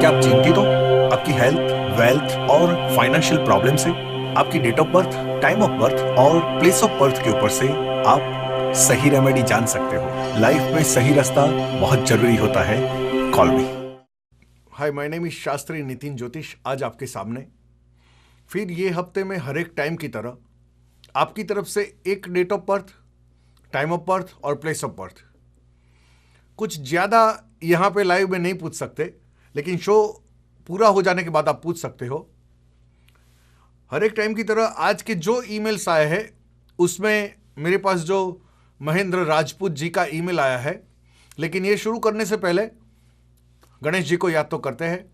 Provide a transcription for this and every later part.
क्या आप चिंतित हो आपकी हेल्थ, वेल्थ और फाइनेंशियल प्रॉब्लम से? आपकी date of birth, time of birth और प्लेस ऑफ बर्थ के ऊपर से आप सही रेमेडी जान सकते हो। लाइफ में सही रास्ता बहुत जरूरी होता है। Call me. Hi, my name is Shastri Nitin ज्योतिष। आज आपके सामने फिर ये हफ्ते में हर एक टाइम की तरह आपकी तरफ से एक date of birth, time of birth और प्लेस ऑफ बर्थ। कुछ ज़्यादा यहाँ पे लाइव में नहीं पूछ सकते, लेकिन शो पूरा हो जाने के बाद आप पूछ सकते हो। हर एक टाइम की तरह आज के जो ईमेल्स आए हैं उसमें मेरे पास जो महेंद्र राजपूत जी का ईमेल आया है, लेकिन ये शुरू करने से पहले गणेश जी को याद तो करते हैं।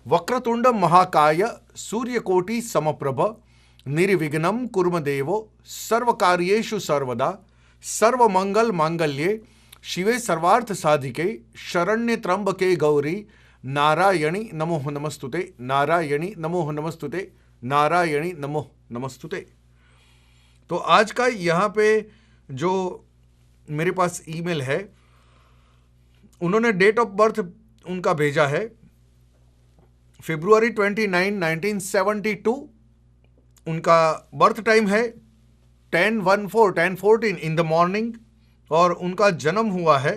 वक्रतुंड महाकाय सूर्यकोटि समप्रभ निर्विघ्नं कुर्म देवो सर्वकार्येषु सर्वदा सर्वमंगल मांगल्ये शिवे सर्वार्थ साधिके शरण्य त्र्यंबके गौरी नारायणी नमो नमस्तुते, नारायणी नमो नमस्तुते, नारायणी नमो नमस्तुते। तो आज का यहाँ पे जो मेरे पास ईमेल है, उन्होंने डेट ऑफ बर्थ उनका भेजा है February 29, 1972। उनका बर्थ टाइम है 10:14 इन द मॉर्निंग और उनका जन्म हुआ है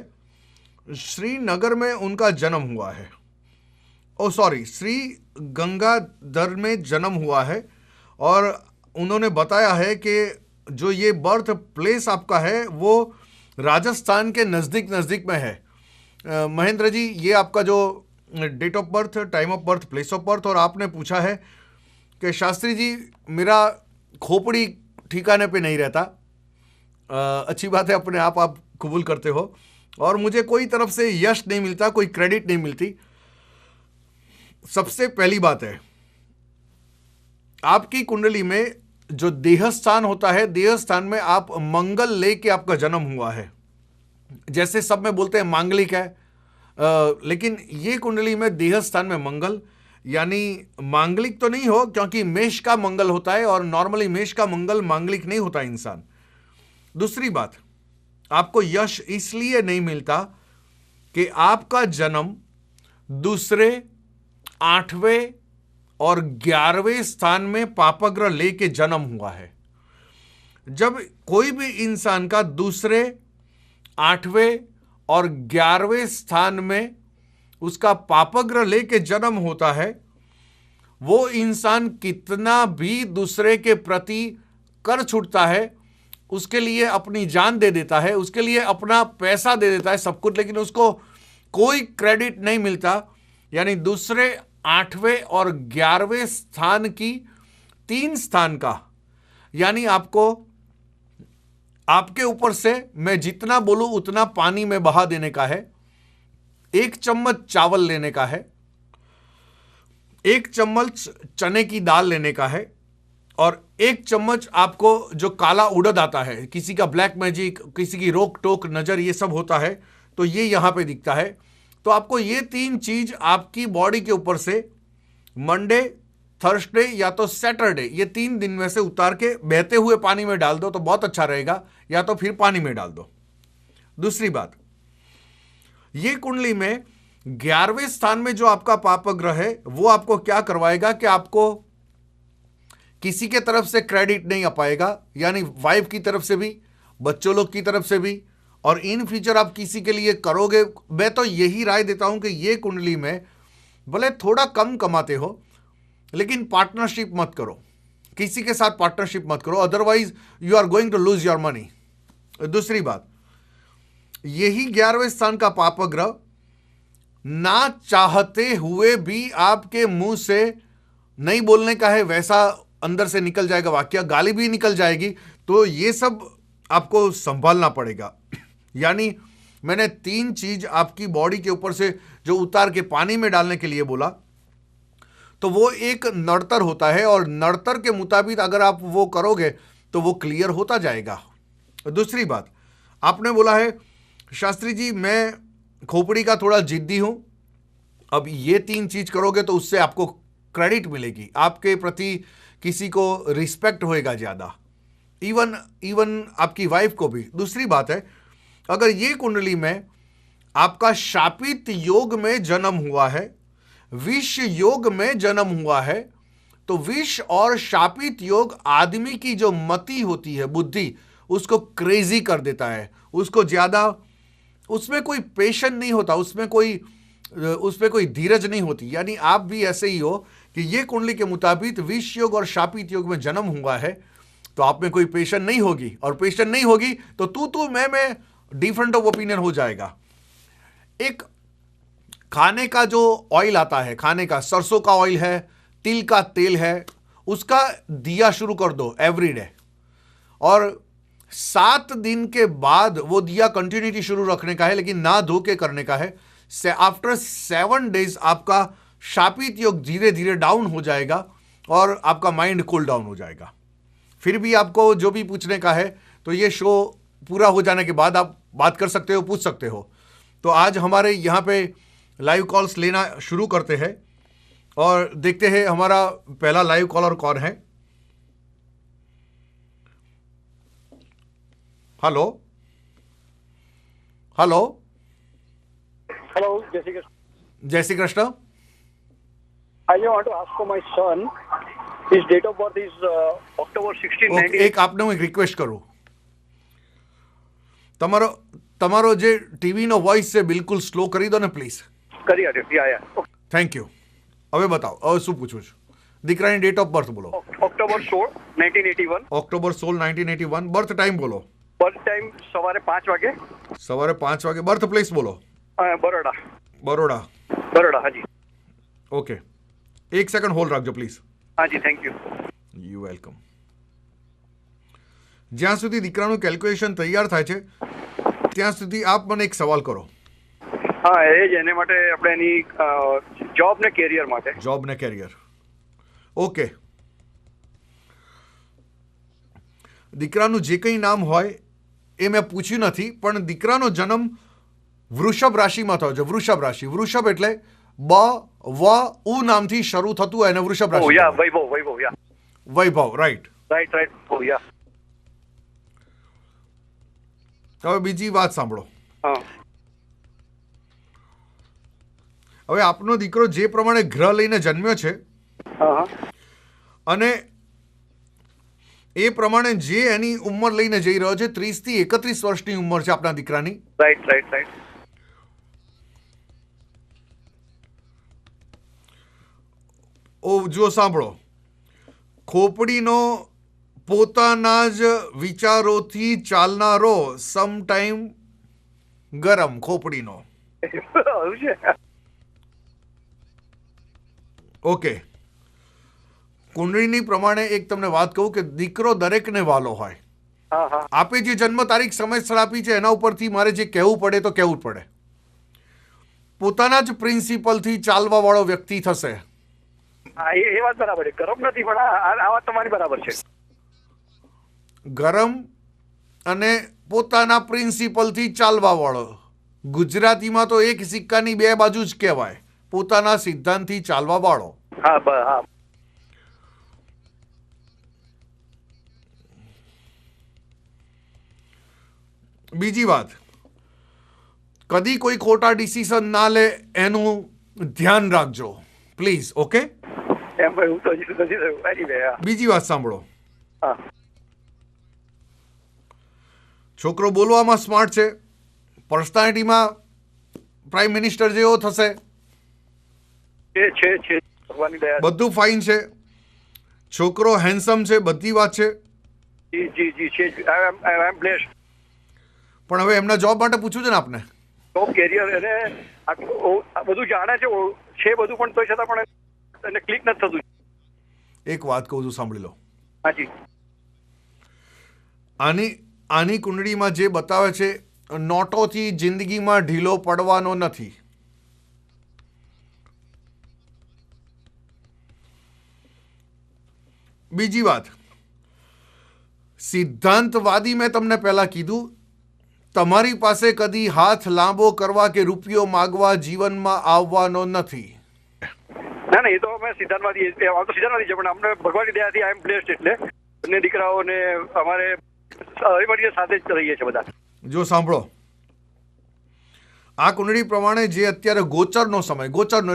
श्रीनगर में। उनका जन्म हुआ है, श्री गंगाधर में जन्म हुआ है। और उन्होंने बताया है कि जो ये बर्थ प्लेस आपका है वो राजस्थान के नज़दीक में है। महेंद्र जी, ये आपका जो date of birth, time of birth, place of birth, और आपने पूछा है कि शास्त्री जी मेरा खोपड़ी ठिकाने पे नहीं रहता। अच्छी बात है, अपने आप कबूल करते हो। और मुझे कोई तरफ से यश नहीं मिलता, कोई क्रेडिट नहीं मिलती। सबसे पहली बात है, आपकी कुंडली में जो देह स्थान होता है, देह स्थान में आप मंगल लेके आपका जन्म हुआ है। जैसे सब में बोलते हैं मांगलिक है, लेकिन ये कुंडली में देह स्थान में मंगल, यानी मांगलिक तो नहीं हो, क्योंकि मेष का मंगल होता है और नॉर्मली मेष का मंगल मांगलिक नहीं होता इंसान। दूसरी बात, आपको यश इसलिए नहीं मिलता कि आपका जन्म दूसरे, 8वें और 11वें स्थान में पापग्रह लेके जन्म हुआ है। जब कोई भी इंसान का दूसरे, 8वें और 11वें स्थान में उसका पापग्रह लेके जन्म होता है, वो इंसान कितना भी दूसरे के प्रति कर छूटता है, उसके लिए अपनी जान दे देता है, उसके लिए अपना पैसा दे देता है, सब कुछ, लेकिन उसको कोई क्रेडिट नहीं मिलता। यानी दूसरे, 8वें और 11वें स्थान की 3 स्थान का, यानी आपको, आपके ऊपर से मैं जितना बोलूं उतना पानी में बहा देने का है। 1 चम्मच चावल लेने का है, 1 चम्मच चने की दाल लेने का है, और 1 चम्मच आपको जो काला उड़द आता है, किसी का ब्लैक मैजिक, किसी की रोक टोक नजर, ये सब होता है, तो ये यहां पे दिखता है। तो आपको ये 3 चीज आपकी बॉडी के ऊपर से मंडे, थर्सडे या तो सैटरडे, ये 3 दिन में से उतार के बहते हुए पानी में डाल दो तो बहुत अच्छा रहेगा, या तो फिर पानी में डाल दो। दूसरी बात, ये कुंडली में 11वें स्थान में जो आपका पापग्रह है वो आपको क्या करवाएगा कि आपको किसी के तरफ से क्रेडिट नहीं आ पाएगा, यानी वाइफ की तरफ से भी, बच्चों लोग की तरफ से भी, और इन फ्यूचर आप किसी के लिए करोगे। मैं तो यही राय देता हूं कि ये कुंडली में भले थोड़ा कम कमाते हो, लेकिन पार्टनरशिप मत करो, किसी के साथ पार्टनरशिप मत करो, otherwise you are going to lose your money. दूसरी बात, यही 11वें स्थान का पापग्रह ना चाहते हुए भी आपके मुंह से नहीं बोलने का है, वैसा अंदर से निकल जाएगा वाक्य, गाली भी निकल जाएगी, तो ये सब आपको संभालना पड़ेगा। यानी मैंने 3 चीज आपकी बॉडी के ऊपर से जो उतार के पानी में डालने के लिए बोला, तो वो एक नड़तर होता है, और नड़तर के मुताबिक अगर आप वो करोगे तो वो क्लियर होता जाएगा। दूसरी बात, आपने बोला है शास्त्री जी मैं खोपड़ी का थोड़ा जिद्दी हूं। अब ये 3 चीज करोगे तो उससे आपको क्रेडिट मिलेगी, आपके प्रति किसी को रिस्पेक्ट होएगा ज्यादा, इवन आपकी वाइफ को भी। दूसरी बात है, अगर ये कुंडली में आपका शापित योग में जन्म हुआ है, विष योग में जन्म हुआ है, तो विष और शापित योग आदमी की जो मति होती है, बुद्धि, उसको क्रेजी कर देता है, उसको ज्यादा, उसमें कोई पेशन नहीं होता, उसमें कोई धीरज नहीं होती। यानी आप भी ऐसे ही हो कि ये कुंडली के मुताबिक विष योग और शापित योग में जन्म हुआ है, तो आप में कोई पेशन नहीं होगी, और पेशन नहीं होगी तो तू मैं डिफरेंट ऑफ ओपिनियन हो जाएगा। एक खाने का जो ऑयल आता है, खाने का सरसों का ऑयल है, तिल का तेल है, उसका दिया शुरू कर दो एवरीडे, और 7 दिन के बाद वो दिया कंटिन्यूटी शुरू रखने का है, लेकिन ना धो के करने का है। आफ्टर 7 डेज आपका शापित योग धीरे धीरे डाउन हो जाएगा और आपका माइंड कूल डाउन हो जाएगा। फिर भी आपको जो भी पूछने का है तो ये शो पूरा हो जाने के बाद आप बात कर सकते हो, पूछ सकते हो। तो आज हमारे यहाँ पे लाइव कॉल्स लेना शुरू करते हैं और देखते हैं हमारा पहला लाइव कॉलर कौन है। हेलो हेलो Hello, जय श्री कृष्ण. जय Shri Krishna. I want to ask for my son. His date of birth is October 16, okay, એક આપને હું એક રિક્વેસ્ટ કરું, તમારો જે ટીવીનો વોઇસ છે બિલકુલ સ્લો કરી દો ને પ્લીઝ. કરી આપ્યો. યા. Thank you. હવે બતાવો, હવે શું પૂછું છું? દીકરાની ડેટ ઓફ બર્થ બોલો. October 16, 1981. ઓક્ટોબર 16, 1981. બર્થ ટાઈમ બોલો. બર્થ ટાઈમ સવારે 5 વાગે. સવારે 5 વાગે. બર્થ પ્લેસ બોલો. બરોડા. બરોડા. હાજી. ઓકે, એક સેકન્ડ હોલ્ડ રાખજો પ્લીઝ. હાજી, થેન્ક યુ. You welcome. જ્યાં સુધી દીકરાનું કેલ્ક્યુલેશન તૈયાર થાય છે ત્યાં સુધી આપ મને એક સવાલ કરો. હા, એ જ એને માટે આપણે એની જોબ ને કેરિયર માટે. જોબ ને કેરિયર. ઓકે, દીકરાનું જે કંઈ નામ હોય એ મેં પૂછ્યું નથી, પણ દીકરાનો જન્મ વૃષભ રાશિમાં થયો છે. વૃષભ રાશિ. વૃષભ એટલે બ વ ઉ નામથી શરૂ થતું હોય એને વૃષભ રાશિ. યા, વૈભવ. યા, વૈભવ. રાઈટ. યા. હવે બીજી વાત સાંભળો. હા. હવે આપનો દીકરો જે પ્રમાણે ગ્રહ લઈને જન્મ્યો છે હા. અને એ પ્રમાણે જે એની ઉંમર લઈને જઈ રહ્યો છે, 30 થી 31 વર્ષની ઉંમર છે આપના દીકરાની. રાઈટ. જો સાંભળો, ખોપડીનો પોતાના જ વિચારોથી ચાલનારો, સમ ટાઈમ ગરમ ખોપડીનો. ઓકે, કુંડળીની પ્રમાણે એક તમને વાત કહું કે દીકરો દરેકને વાલો હોય. આપે જે જન્મ તારીખ સમય સ્થળ આપી છે એના ઉપરથી મારે જે કહેવું પડે તો કહેવું જ પડે. પોતાના જ પ્રિન્સિપલથી ચાલવા વાળો વ્યક્તિ થશે. એ વાત બરાબર છે. ગરમ નથી, પણ આ વાત તમારી બરાબર છે. ગરમ અને પોતાના પ્રિન્સિપલથી ચાલવા વાળો. ગુજરાતીમાં તો એક સિક્કાની બે બાજુ જ કહેવાય. પોતાના સિદ્ધાંતથી ચાલવા વાળો. હા. બીજી વાત, કદી કોઈ ખોટા ડિસિઝન ના લે એનું ધ્યાન રાખજો પ્લીઝ. ઓકે, એમ ભાઈ, હું તો હજી નથી થયું. બીજી વાત સાંભળો. હા. છોકરો બોલવામાં સ્માર્ટ છે, પર્સનાલિટીમાં પ્રાઇમ મિનિસ્ટર જેવો થશે, છે ભગવાનની દયા. બધું ફાઇન છે. છોકરો હેન્ડસમ છે, બધી વાત છે. જી છે. આઈ એમ બ્લેસ્ડ. પણ હવે એમના જોબ માટે પૂછવું છે ને આપને. જોબ, કેરિયર, એને બધું જાણે છે બધું, પણ તોય છતાં પણ એને ક્લિક નથી થતું. એક વાત કહું છું, સાંભળી લો. હાજી. આની કુંડળીમાં જે બતાવે છે, નોટોથી જિંદગીમાં ઢીલો પડવાનો નથી. બીજી વાત, સિદ્ધાંતવાદી મેં તમને પહેલા કીધું, તમારી પાસે કદી હાથ લાંબો કરવા કે રૂપિયો માગવા જીવનમાં આવવાનો નથી. ના, એ તો અમે સિદ્ધાંતવાદી છે, પણ અમને ભગવાનની દયાથી આઈ એમ બ્લેસ્ડ. એટલે બંને દીકરાઓને અમારે હળીમળીને સાથે જ રહીએ છીએ બધા. જો સાંભળો, આ કુંડળી પ્રમાણે જે અત્યારે ગોચરનો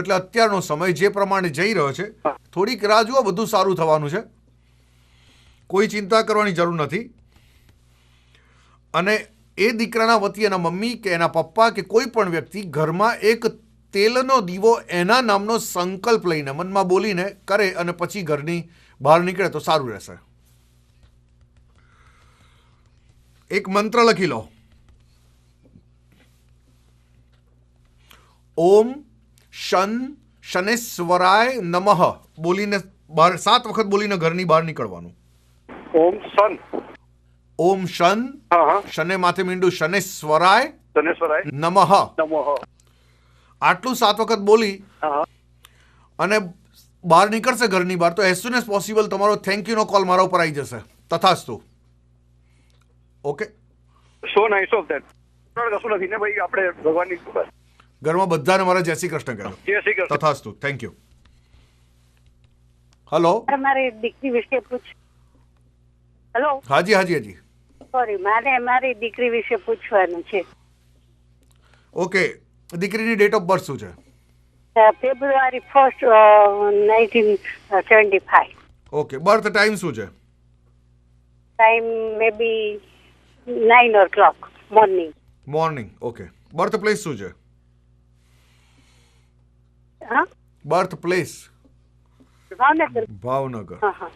એટલે અત્યારનો સમય જે પ્રમાણે જઈ રહ્યો છે, થોડીક રાહ જુઓ, બધું સારું થવાનું છે, કોઈ ચિંતા કરવાની જરૂર નથી. અને એ દીકરાના વતી એના મમ્મી કે એના પપ્પા કે કોઈ પણ વ્યક્તિ ઘરમાં એક તેલનો દીવો એના નામનો સંકલ્પ લઈને મનમાં બોલીને કરે અને પછી ઘરની બહાર નીકળે તો સારું રહેશે. એક મંત્ર લખી લો. ઓમ શનેશ્વરાય નમઃ બોલીને 7 વખત બોલીને ઘરની બહાર નીકળવાનું. ઓમ શને માથે મીંડું શનેશ્વરાય નમઃ. આટલું 7 વખત બોલી અને બહાર નીકળશે ઘરની બહાર તો એઝ સુન એઝ પોસિબલ તમારો થેન્ક યુ નો કોલ મારા ઉપર આવી જશે. તથાસ્તુ. Okay, so nice of that. કશું નથી ને ભાઈ, આપણે ભગવાનની કૃપા. ઘરમાં બધાને મારા જય શ્રી કૃષ્ણ કહેજો. જય શ્રી કૃષ્ણ. તથાસ્તુ. Thank you. હેલો, મારી દીકરી વિશે પૂછ. હેલો, હાજી હાજી હાજી. સોરી, મારે મારી દીકરી વિશે પૂછવાનું છે. ઓકે, દીકરીની ડેટ ઓફ બર્થ શું છે? ફેબ્રુઆરી 1st 1975. ઓકે, બર્થ ટાઈમ શું છે? Time may be 9 o'clock morning. Okay, birth place શું છે? હા, બર્થ પ્લેસ ભાવનગર. ભાવનગર. હા હા,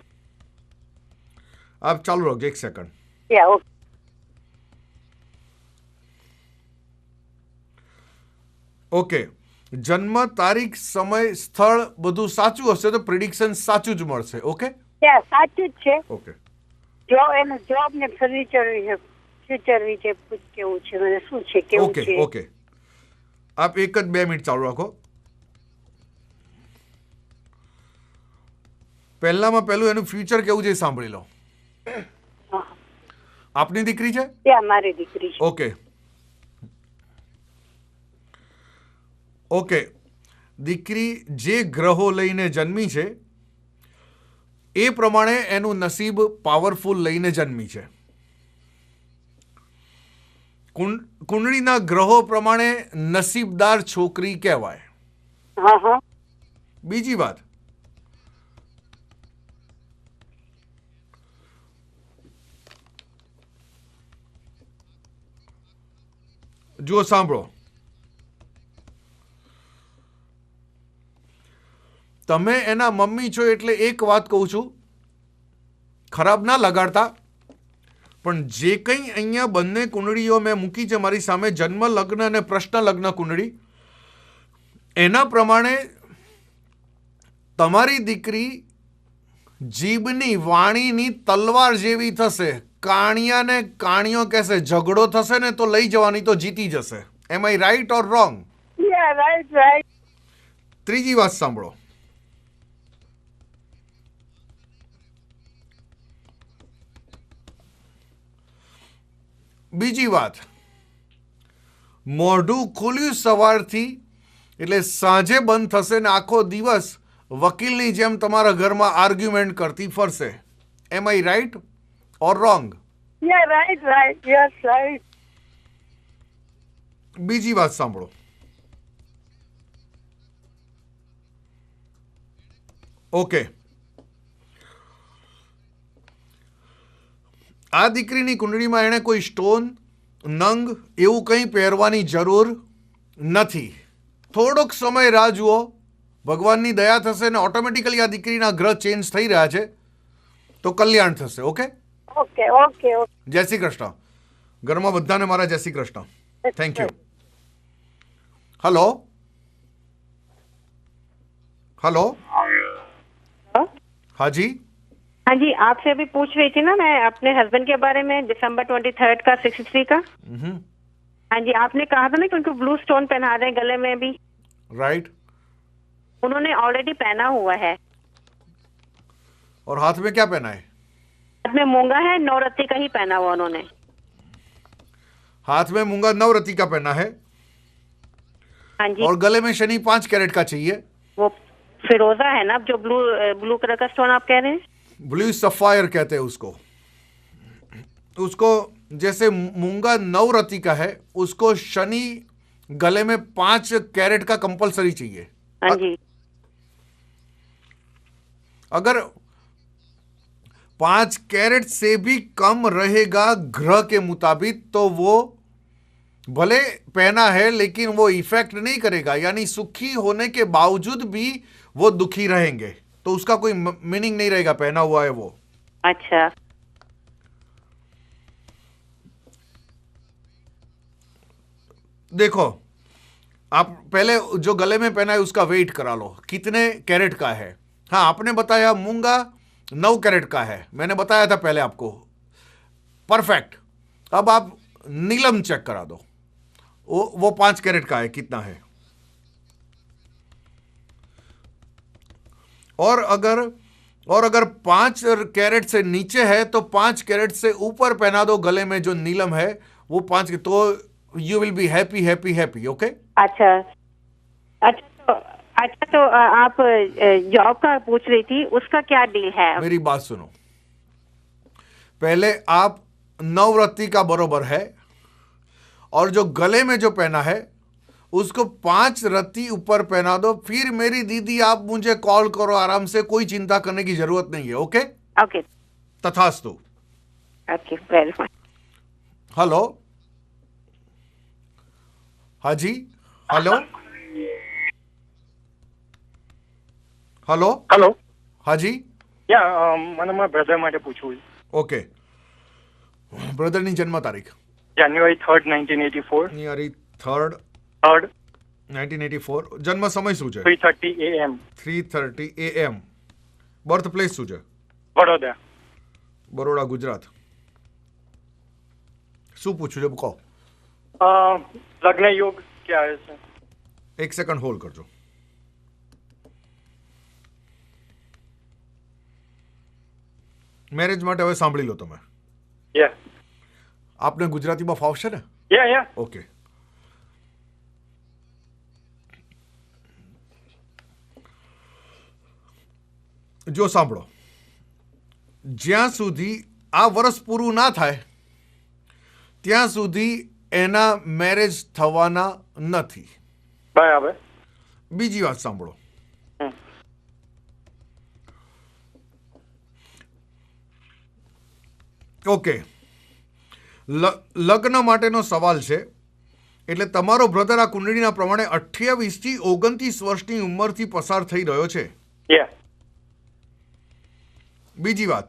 આપ ચાલુ રાખજો, 1 સેકન્ડ. Yeah okay. ઓકે, જન્મ તારીખ સમય સ્થળ બધું સાચું હશે તો પ્રિડિક્શન સાચું જ મળશે. ઓકે યા સાચું જ છે. ઓકે, જો એનું જોબ ને ફ્યુચર વિશે કેવું છે, મને શું છે કેવું ઓકે છે. ઓકે, આપ 1 જ 2 મિનિટ ચાલુ રાખો. પહેલામાં પહેલું એનું ફ્યુચર કેવું છે એ સાંભળી લો. હા, આપની દીકરી છે? યા મારી દીકરી છે. ઓકે ઓકે, દીકરી જે ગ્રહો લઈને જન્મી છે એ પ્રમાણે એનું નસીબ પાવરફુલ લઈને જન્મી છે. કુંડળીના ગ્રહો પ્રમાણે નસીબદાર છોકરી કહેવાય. હા હા, બીજી વાત, જુઓ સાંભળો, તમે એના મમ્મી છો એટલે એક વાત કહું છું, ખરાબ ના લગાડતા, પણ જે કંઈ અહીંયા બંને કુંડળીઓ મેં મૂકી છે મારી સામે, જન્મ લગ્ન અને પ્રશ્ન લગ્ન કુંડળી, એના પ્રમાણે તમારી દીકરી જીભની વાણીની તલવાર જેવી થશે. કાણિયાને કાણિયો કહેશે, ઝઘડો થશે ને તો લઈ જવાની તો જીતી જશે. Am I right or wrong? યા રાઈટ. ત્રીજી વાત સાંભળો, બીજી વાત, મોઢું ખુલ્યું સવારથી એટલે સાંજે બંધ થશે ને આખો દિવસ વકીલની જેમ તમારા ઘરમાં આર્ગ્યુમેન્ટ કરતી ફરશે. Am I right or wrong? યા રાઈટ. Yes right. બીજી વાત સાંભળો, ઓકે, આ દીકરીની કુંડળીમાં એણે કોઈ સ્ટોન નંગ એવું કંઈ પહેરવાની જરૂર નથી. થોડોક સમય રાહ જુઓ, ભગવાનની દયા થશે ને ઓટોમેટિકલી આ દીકરીના ગ્રહ ચેન્જ થઈ રહ્યા છે તો કલ્યાણ થશે. Okay okay okay okay. જય શ્રી કૃષ્ણ. ઘરમાં બધાને મારા જય Shri Krishna. Thank you. Hello hello, हाँ जी हाँ जी, आपसे अभी पूछ रही थी ना मैं अपने हस्बैंड के बारे में, दिसंबर 23 का 63 का. हाँ जी, आपने कहा था ना कि उनको ब्लू स्टोन पहना रहे हैं गले में भी. राइट. उन्होंने ऑलरेडी पहना हुआ है. और हाथ में क्या पहना है? हाथ में मूंगा है, नवरत्ती का ही पहना हुआ उन्होंने. हाथ में मूंगा नवरत्ती का पहना है. हाँ जी. और गले में शनि 5 कैरेट का चाहिए. वो फिरोजा है ना, जो ब्लू कलर का स्टोन आप कह रहे हैं. ब्लू सफायर कहते हैं उसको. उसको जैसे मूंगा नवरत्ती का है, उसको शनि गले में 5 कैरेट का कंपलसरी चाहिए। हाँ जी। अगर 5 कैरेट से भी कम रहेगा ग्रह के मुताबिक तो वो भले पहना है लेकिन वो इफेक्ट नहीं करेगा, यानी सुखी होने के बावजूद भी वो दुखी रहेंगे, तो उसका कोई मीनिंग नहीं रहेगा पहना हुआ है वो। अच्छा। देखो, आप पहले जो गले में पहना है उसका वेट करा लो, कितने कैरेट का है। हाँ, आपने बताया मूंगा 9 कैरेट का है, मैंने बताया था पहले आपको, परफेक्ट। अब आप नीलम चेक करा दो, वो 5 कैरेट का है, कितना है। और अगर 5 कैरेट से नीचे है तो 5 कैरेट से ऊपर पहना दो गले में जो नीलम है वो 5 के, तो you will be happy happy happy. Okay. अच्छा तो आप जॉब का पूछ रही थी, उसका क्या डील है? मेरी बात सुनो, पहले आप नवरत्ती का बरोबर है, और जो गले में जो पहना है उसको 5 रत्ती ऊपर पहना दो। फिर मेरी दीदी आप मुझे कॉल करो आराम से, कोई चिंता करने की जरूरत नहीं है। ओके। ओके। तथास्तु। Okay, very much. हेलो। हाँ जी, हेलो हेलो હેલો. हाँ जी, મને મારા બ્રધર માટે પૂછવું છે. ઓકે। બ્રધરની જન્મ તારીખ જાન્યુઆરી 3rd 1984. જાન્યુઆરી 3rd 3rd 1984। જન્મ સમય શું છે? 3:30 AM. 3:30 AM। બર્થ પ્લેસ શું છે? વડોદરા. બરોડા, ગુજરાત। શું પૂછ્યું છે કહો। લગ્ન યોગ ક્યારે છે? 1 સેકન્ડ હોલ્ડ કરજો। મેરેજ માટે હવે સાંભળી લો તમે। યા આપને ગુજરાતીમાં ફાવશે ને? Yeah okay. જો સાંભળો, જ્યાં સુધી આ વર્ષ પૂરું ના થાય ત્યાં સુધી એના મેરેજ થવાના નથી। બરાબર. બીજી વાત સાંભળો, ઓકે, લગ્ન માટેનો સવાલ છે, એટલે તમારો બ્રધર આ કુંડળીના પ્રમાણે 28 થી 29 વર્ષની ઉંમરથી પસાર થઈ રહ્યો છે। યા બીજી વાત,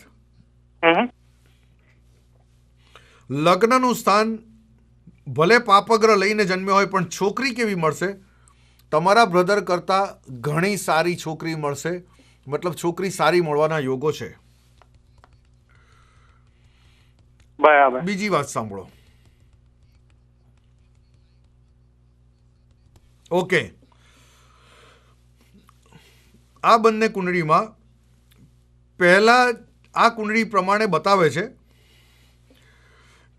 લગ્નનું સ્થાન ભલે પાપગ્રહ લઈને જન્મ્યો હોય પણ છોકરી કેવી મળશે? તમારા બ્રધર કરતા ઘણી સારી છોકરી મળશે, મતલબ છોકરી સારી મળવાના યોગો છે। બરાબર. બીજી વાત સાંભળો, ઓકે, આ બંને કુંડળીમાં પહેલા આ કુંડળી પ્રમાણે બતાવે છે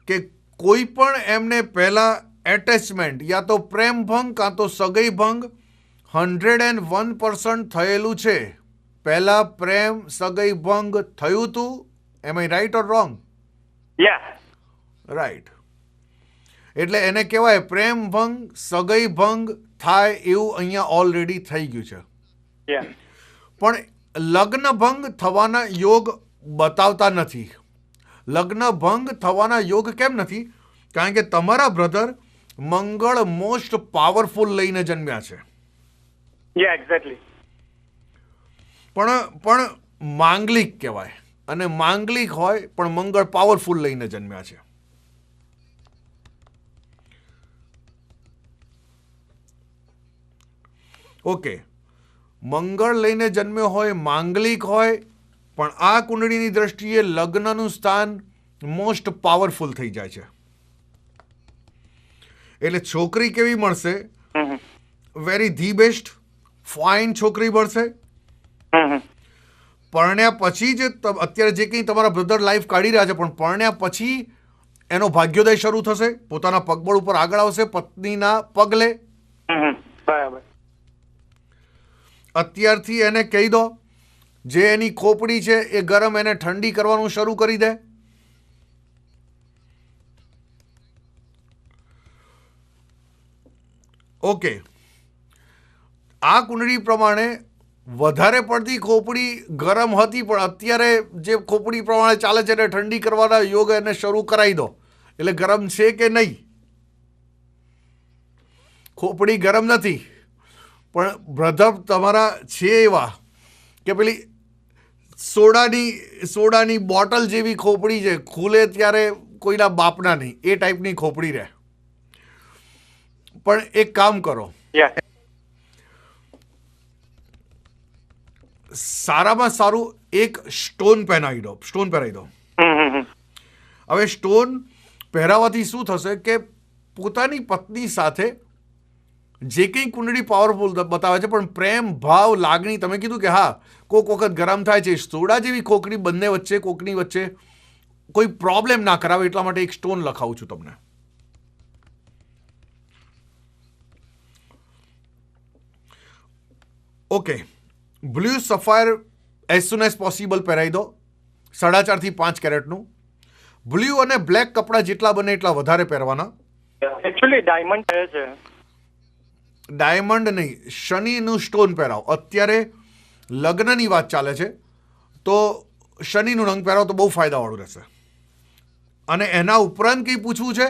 કે કોઈ પણ એમને પહેલા એટેચમેન્ટ યા તો પ્રેમ ભંગ કાં તો સગાઈ ભંગ 101% થયેલું છે। પહેલા પ્રેમ સગાઈ ભંગ થયું હતું, am I right or wrong? યા રાઈટ। એટલે એને કહેવાય પ્રેમ ભંગ સગાઈ ભંગ થાય એવું અહીંયા ઓલરેડી થઈ ગયું છે, યા પણ લગ્ન ભંગ થવાના યોગ બતાવતા નથી। લગ્ન ભંગ થવાના યોગ કેમ નથી? કારણ કે તમારા બ્રધર મંગળ મોસ્ટ પાવરફુલ લઈને જન્મ્યા છે, યા એક્ઝેક્ટલી. પણ માંગલિક કહેવાય, અને માંગલિક હોય પણ મંગળ પાવરફુલ લઈને જન્મ્યા છે। ઓકે, મંગળ લઈને જન્મ્યો હોય, માંગલિક હોય, પણ આ કુંડળીની દ્રષ્ટિએ લગ્નનું સ્થાન મોસ્ટ પાવરફુલ થઈ જાય છે। એટલે છોકરી કેવી મળશે? વેરી ધી બેસ્ટ ફાઇન છોકરી મળશે। પરણ્યા પછી જ અત્યારે જે કંઈ તમારા બ્રધર લાઈફ કાઢી રહ્યા છે, પણ પરણ્યા પછી એનો ભાગ્યોદય શરૂ થશે, પોતાના પગબળ ઉપર આગળ આવશે, પત્નીના પગલે। બરાબર. અત્યારથી એને કહી દો જે એની ખોપડી છે એ ગરમ, એને ઠંડી કરવાનું શરૂ કરી દે। ઓકે, આ કુંડળી પ્રમાણે વધારે પડતી ખોપડી ગરમ હતી, પણ અત્યારે જે ખોપડી પ્રમાણે ચાલે છે એને ઠંડી કરવાના યોગ એને શરૂ કરાવી દો. એટલે ગરમ છે કે નહીં? ખોપડી ગરમ નથી, પણ બ્રધર તમારા છે એવા કે પેલી સોડાની બોટલ જેવી ખોપડી છે, ખુલે ત્યારે કોઈના બાપના નહીં, એ ટાઈપની ખોપડી રહે. પણ એક કામ કરો, Yeah. સારામાં સારું એક સ્ટોન પહેરાવી દો. હવે સ્ટોન પહેરાવાથી શું થશે કે પોતાની પત્ની સાથે જે કંઈ કુંડળી પાવરફુલ બતાવે છે, પણ પ્રેમ ભાવ લાગણી, તમે કીધું કે હા કોઈક વખત ગરમ થાય છે, સોડા જેવી ખોપડી બંને વચ્ચે કોકની વચ્ચે કોઈ પ્રોબ્લેમ ના કરાવે એટલા માટે એક સ્ટોન લખાવું છું તમને. Okay, blue sapphire as soon as possible પહેરાવી દો, 4.5 થી 5 કેરેટનું. બ્લુ અને બ્લેક કપડાં જેટલા બને એટલા વધારે પહેરવાના. એકચ્યુઅલી ડાયમંડ છે છે. ડાયમંડ નહીં, શનિનું સ્ટોન પહેરાવો. અત્યારે લગ્નની વાત ચાલે છે તો શનિનું રંગ પહેરાવો તો બહુ ફાયદાવાળું રહેશે. અને એના ઉપરાંત કંઈ પૂછવું છે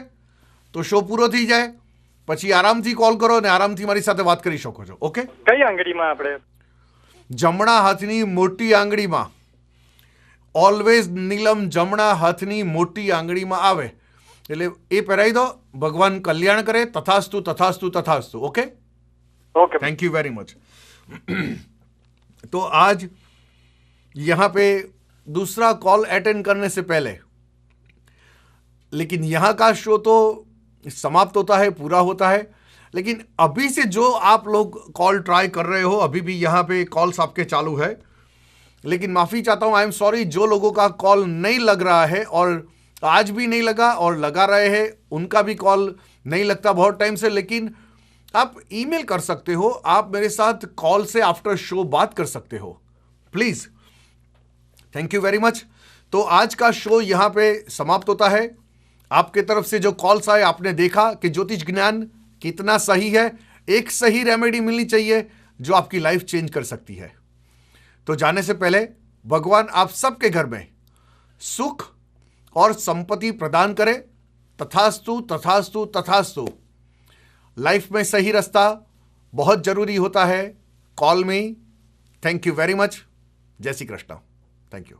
તો શો પૂરો થઈ જાય પછી આરામથી કોલ કરો અને આરામથી મારી સાથે વાત કરી શકો છો. ઓકે, કઈ આંગળીમાં આપણે? જમણા હાથની મોટી આંગળીમાં. ઓલવેઝ નીલમ જમણા હાથની મોટી આંગળીમાં આવે એટલે એ પહેરાવી દો. ભગવાન કલ્યાણ કરે. તથાસ્તુ તથાસ્તુ તથાસ્તુ. Okay, okay, thank you very much. तो आज यहाँ पे दूसरा कॉल अटेंड करने से पहले, लेकिन यहाँ का शो तो समाप्त होता है, पूरा होता है, लेकिन अभी से जो आप लोग कॉल ट्राई कर रहे हो, अभी भी यहाँ पे कॉल्स आपके चालू है, लेकिन माफ़ी चाहता हूँ, आई एम सॉरी, जो लोगों का कॉल नहीं लग रहा है और आज भी नहीं लगा और लगा रहे हैं उनका भी कॉल नहीं लगता बहुत टाइम से, लेकिन आप ईमेल कर सकते हो, आप मेरे साथ कॉल से आफ्टर शो बात कर सकते हो please. Thank you very much. तो आज का शो यहाँ पे समाप्त होता है. आपके तरफ से जो कॉल्स आए आपने देखा कि ज्योतिष ज्ञान कितना सही है. एक सही रेमेडी मिलनी चाहिए जो आपकी लाइफ चेंज कर सकती है. तो जाने से पहले भगवान आप सबके घर में सुख और संपत्ति प्रदान करे. तथास्तु तथास्तु तथास्तु. लाइफ में सही रास्ता बहुत जरूरी होता है. Call me. Thank you very much. जय श्री कृष्ण. Thank you.